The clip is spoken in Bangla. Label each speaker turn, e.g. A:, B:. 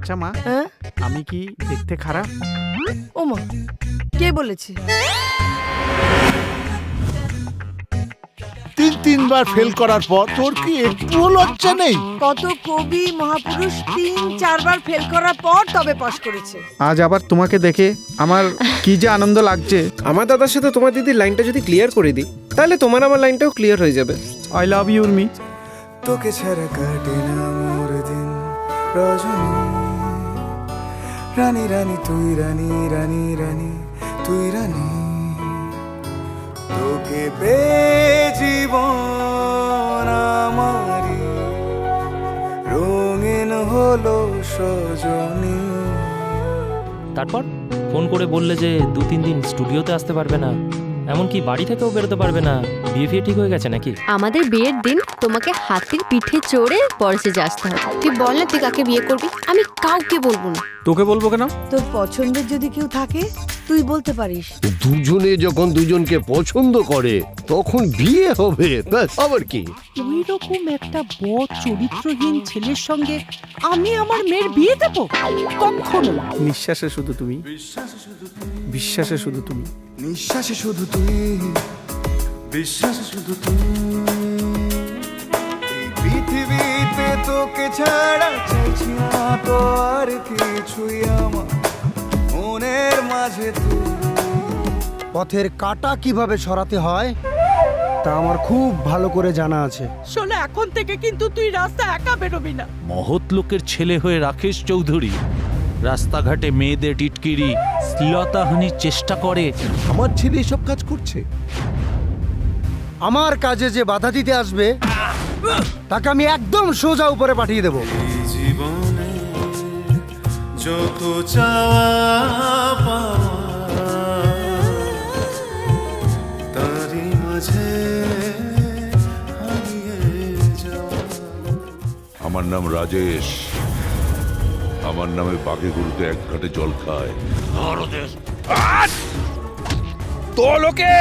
A: আচ্ছা মা, আমি কি দেখতে খারাপ?
B: ও মা, কে বলেছে?
C: 3-3বার ফেল করার পর তোর কি একটুও লজ্জা নেই?
B: কত কবি মহাপুরুষ 3-4বার ফেল করার পর তবে পাশ করেছে।
A: আজ আবার তোমাকে দেখে আমার কি যে আনন্দ লাগছে।
D: আমার দাদার সাথে তোমার দিদির লাইনটা যদি ক্লিয়ার করে দিই, তাহলে তোমার আমার লাইনটাও ক্লিয়ার হয়ে যাবে।
A: I love you Urmi.
E: তোকে ছাড়া কাটে না মোর দিন রজনী, রানী রানী তুই রানী, রানী রানী তুই রানী, তোকে পেয়ে জীবন আমারি রঙিন হলো সজনী।
F: তারপর ফোন করে বললে যে 2-3 দিন স্টুডিওতে আসতে পারবে না, এমনকি বাড়ি থেকেও বেরোতে পারবে না। বিয়ে ফিয়ে ঠিক হয়ে গেছে নাকি?
G: আমাদের বিয়ের দিন তোমাকে হাতির পিঠে চড়ে পরশেজে আসতে হবে। তুই বল না তুই কাকে বিয়ে করবি? আমি কাউকে বলবো না।
A: তোকে বলবো কেন?
B: তোর পছন্দের যদি কেউ থাকে তুই বলতে পারিস।
C: দুজনে যখন দুজনকে পছন্দ করে তখন বিয়ে হবে, ব্যাস। আবার কি?
H: ওই রকম একটা বদ চরিত্রহীন ছেলের সঙ্গে আমি আমার মেয়ের বিয়ে দেব? কখনো।
A: নিঃশ্বাসে শুধু তুমি, বিশ্বাসে শুধু তুমি,
E: নিঃশ্বাসে শুধু তুই, বিশ্বাসে শুধু তুই, এই পৃথিবীতে তোকে ছাড়া চাইছি না তো আর কিছুই, আমার মনের মাঝে তুই।
I: পথের কাঁটা কিভাবে সরাতে হয় তা আমার খুব ভালো করে জানা আছে।
H: শোনো, এখন থেকে কিন্তু তুই রাস্তা একা বেরোবি না।
J: মহৎ লোকের ছেলে হয়ে রাকেশ চৌধুরী রাস্তাঘাটে মেয়েদের টিটকিরি শ্লীলতাহানির চেষ্টা করে।
C: আমার ছেলে এসব কাজ করছে।
I: আমার কাজে যে বাধা দিতে আসবে তাকে আমি একদম সোজা উপরে পাঠিয়ে দেব।
E: জীবনে যত চাওয়া পাওয়া তারই মাঝে হারিয়ে যাওয়া।
K: আমার নাম রাজেশ, আমার নামে বাঘে গরুতে এক ঘাটে জল খায়।
D: তো লোকে